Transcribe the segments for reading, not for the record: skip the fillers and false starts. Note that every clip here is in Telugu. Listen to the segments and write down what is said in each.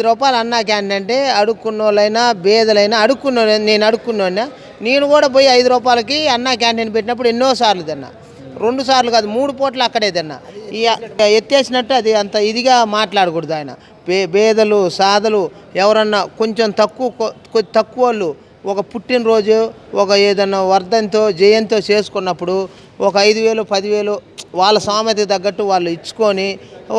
రూపాయలు అన్నా క్యాంటీన్ అంటే అడుక్కున్న వాళ్ళైనా బేదలైనా నేను అడుక్కున్నోడినా నేను కూడా పోయి 5 రూపాయలకి అన్నా క్యాంటీన్ పెట్టినప్పుడు ఎన్నోసార్లు తిన్నా, 2 సార్లు కాదు 3 పూటలు అక్కడే తిన్నా. ఎత్తేసినట్టు అది అంత ఇదిగా మాట్లాడకూడదు. ఆయన బేదలు సాదలు ఎవరన్నా కొంచెం తక్కువ వాళ్ళు ఒక పుట్టినరోజు ఒక ఏదన్నా వర్ధంతో జయంతో చేసుకున్నప్పుడు ఒక 5,000 10,000 వాళ్ళ సామెతకి తగ్గట్టు వాళ్ళు ఇచ్చుకొని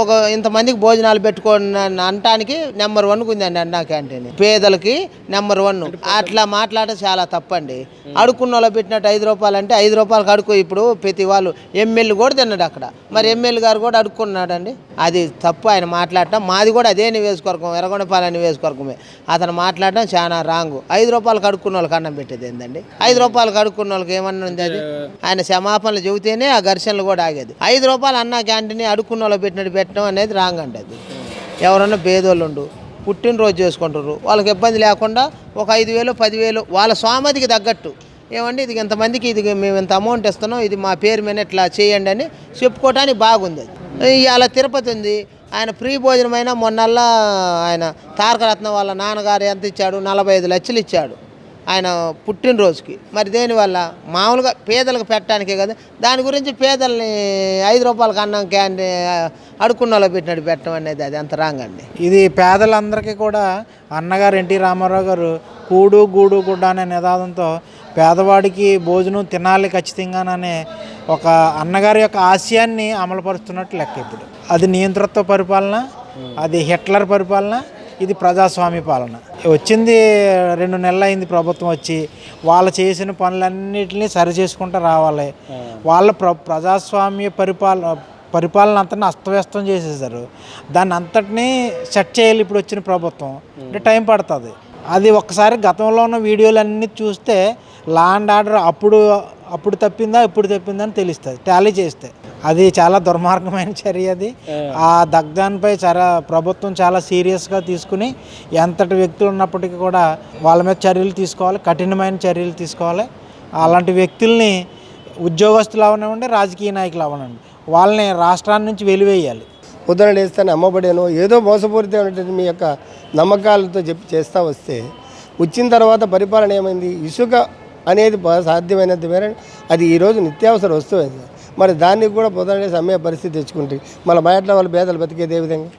ఒక ఇంతమందికి భోజనాలు పెట్టుకోని అనటానికి నెంబర్ 1 ఉందండి అన్నా క్యాంటీన్. పేదలకి నెంబర్ 1. అట్లా మాట్లాడటం చాలా తప్పండి. అడుక్కున్న వాళ్ళు పెట్టినట్టు 5 రూపాయలు అంటే 5 రూపాయలకు అడుక్కో. ఇప్పుడు ప్రతి వాళ్ళు ఎమ్మెల్యే కూడా తిన్నాడు అక్కడ, మరి ఎమ్మెల్యే గారు కూడా అడుక్కున్నాడండి. అది తప్పు ఆయన మాట్లాడటం. మాది కూడా అదే నియోజకవర్గం, ఎర్రగొండపాలెం నియోజకవర్గమే. అతను మాట్లాడటం చాలా రాంగు. 5 రూపాయలకు అడుక్కున్న వాళ్ళకి అన్నం పెట్టేది ఏందండి? 5 రూపాయలకు అడుక్కున్న వాళ్ళకి ఏమన్నా ఉంది? అది ఆయన క్షమాపణలు చెబితేనే ఆ ఘర్షణలు కూడా ఆగేది. 5 రూపాయలు అన్నా క్యాంటీన్ అడుక్కున్న వాళ్ళు పెట్టడం అనేది రాంగ్ అండి. అది ఎవరన్నా పేదోళ్ళు పుట్టినరోజు చేసుకుంటారు, వాళ్ళకి ఇబ్బంది లేకుండా ఒక 5,000 10,000 వాళ్ళ స్వామతికి తగ్గట్టు ఏమండి ఇది ఇంతమందికి ఇది మేము ఇంత అమౌంట్ ఇస్తున్నాం, ఇది మా పేరు మీద ఇట్లా చేయండి అని చెప్పుకోవటానికి బాగుంది. అది ఇవాళ తిరుపతి ఉంది, ఆయన ఫ్రీ భోజనమైనా మొన్నల్లా ఆయన తారకరత్న వాళ్ళ నాన్నగారు ఎంత ఇచ్చాడు? 45 లక్షలు ఇచ్చాడు ఆయన పుట్టినరోజుకి. మరి దేనివల్ల? మామూలుగా పేదలకు పెట్టడానికే కదా. దాని గురించి పేదల్ని 5 రూపాయలకి అన్నం అడుక్కున్న వాళ్ళు పెట్టినట్టు పెట్టడం అనేది అది అంత రాంగ్ అండి. ఇది పేదలందరికీ కూడా అన్నగారు ఎన్టీ రామారావు గారు కూడు గూడు గుడ్డ అనే నినాదంతో పేదవాడికి భోజనం తినాలి ఖచ్చితంగాననే ఒక అన్నగారి యొక్క ఆశయాన్ని అమలుపరుస్తున్నట్టు లెక్క. ఇప్పుడు అది నియంతృత్వ పరిపాలన, అది హిట్లర్ పరిపాలన, ఇది ప్రజాస్వామ్య పాలన. వచ్చింది 2 నెలలు అయింది ప్రభుత్వం వచ్చి. వాళ్ళు చేసిన పనులన్నింటినీ సరి చేసుకుంటూ రావాలి. వాళ్ళ ప్రజాస్వామ్య పరిపాలన అంతా అస్తవ్యస్తం చేసేసారు. దాన్ని అంతటినీ సెట్ చేయాలి ఇప్పుడు వచ్చిన ప్రభుత్వం. అంటే టైం పడుతుంది. అది ఒక్కసారి గతంలో ఉన్న వీడియోలన్నీ చూస్తే లా అండ్ ఆర్డర్ అప్పుడు తప్పిందా ఇప్పుడు తప్పిందా అని తెలుస్తుంది టాలీ చేస్తే. అది చాలా దుర్మార్గమైన చర్య. అది ఆ దగ్ధాన్పై ప్రభుత్వం చాలా సీరియస్గా తీసుకుని ఎంతటి వ్యక్తులు ఉన్నప్పటికీ కూడా వాళ్ళ మీద చర్యలు తీసుకోవాలి, కఠినమైన చర్యలు తీసుకోవాలి. అలాంటి వ్యక్తుల్ని ఉద్యోగస్తులు అవనివ్వండి, రాజకీయ నాయకులు అవనివ్వండి, వాళ్ళని రాష్ట్రాన్ని నుంచి వెలివేయాలి. పొద్దున లేస్తాను అమ్మబడేనో ఏదో మోసపూరితమైనటువంటి మీ యొక్క నమ్మకాలతో చేస్తూ వస్తే వచ్చిన తర్వాత పరిపాలన ఏమైంది? ఇసుక అనేది సాధ్యమైనంత మేర అది ఈరోజు నిత్యావసర వస్తువు అయింది. మరి దాన్ని కూడా పొద్దున లేసి అమ్మే పరిస్థితి తెచ్చుకుంటే మళ్ళీ బయట వాళ్ళు పేదలు బతికేది ఏ విధంగా?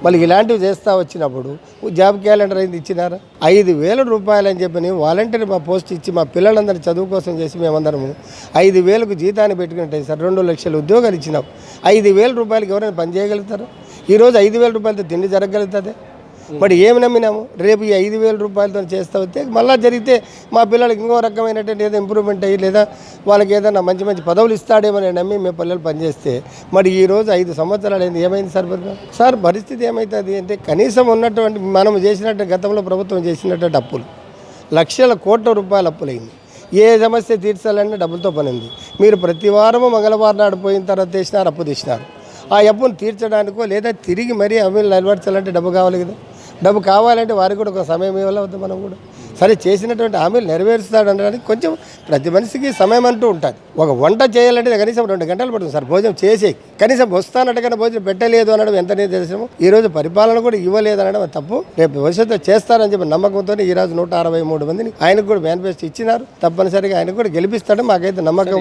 మళ్ళీ ఇలాంటివి చేస్తూ వచ్చినప్పుడు జాబ్ క్యాలెండర్ అయింది ఇచ్చినారా? 5,000 రూపాయలు అని చెప్పని వాలంటీర్ మా పోస్ట్ ఇచ్చి మా పిల్లలందరి చదువు కోసం చేసి మేమందరము 5,000కు జీతాన్ని పెట్టుకుంటే సార్ 2 లక్షల ఉద్యోగాలు ఇచ్చినాం. 5,000 రూపాయలకి ఎవరైనా పని చేయగలుగుతారు? ఈరోజు 5,000 రూపాయలతో తిండి జరగలుగుతుంది? మరి ఏమి నమ్మినాము? రేపు ఈ 5,000 రూపాయలతో చేస్తూ వస్తే మళ్ళీ జరిగితే మా పిల్లలకి ఇంకో రకమైనటువంటి ఏదో ఇంప్రూవ్మెంట్ అయ్యి లేదా వాళ్ళకి ఏదైనా మంచి మంచి పదవులు ఇస్తాడేమని నమ్మి మేము పిల్లలు పనిచేస్తే మరి ఈరోజు 5 సంవత్సరాలు అయింది. ఏమైంది సార్ పరిస్థితి ఏమవుతుంది అంటే కనీసం ఉన్నటువంటి మనం చేసినట్టు గతంలో ప్రభుత్వం చేసినటువంటి అప్పులు లక్షల కోట్ల రూపాయల అప్పులైంది. ఏ సమస్య తీర్చాలన్నా డబ్బులతో పని ఉంది. మీరు ప్రతి వారము మంగళవారం నాడు పోయిన తర్వాత తీసినారు, అప్పు తీసినారు. ఆ అప్పును తీర్చడానికో లేదా తిరిగి మరీ అమలు నిలబెట్టాలంటే డబ్బు కావాలి కదా. డబ్బు కావాలంటే వారికి కూడా ఒక సమయం ఇవ్వాలి. మనం కూడా సరే చేసినటువంటి హామీలు నెరవేరుస్తాడు అనడానికి కొంచెం ప్రతి మనిషికి సమయం అంటూ ఉంటుంది. ఒక వంట చేయాలంటే కనీసం 2 గంటలు పడుతుంది సార్ భోజనం చేసే. కనీసం వస్తానట్టుగా భోజనం పెట్టలేదు అనడం ఎంత నిదర్శనం? ఈరోజు పరిపాలన కూడా ఇవ్వలేదు అనడం తప్పు. రేపు భవిష్యత్తులో చేస్తారని చెప్పి నమ్మకంతో ఈరోజు 163 మందిని ఆయనకు కూడా మేనిఫెస్టో ఇచ్చినారు. తప్పనిసరిగా ఆయన కూడా గెలిపిస్తాడని మాకైతే నమ్మకం ఉంది.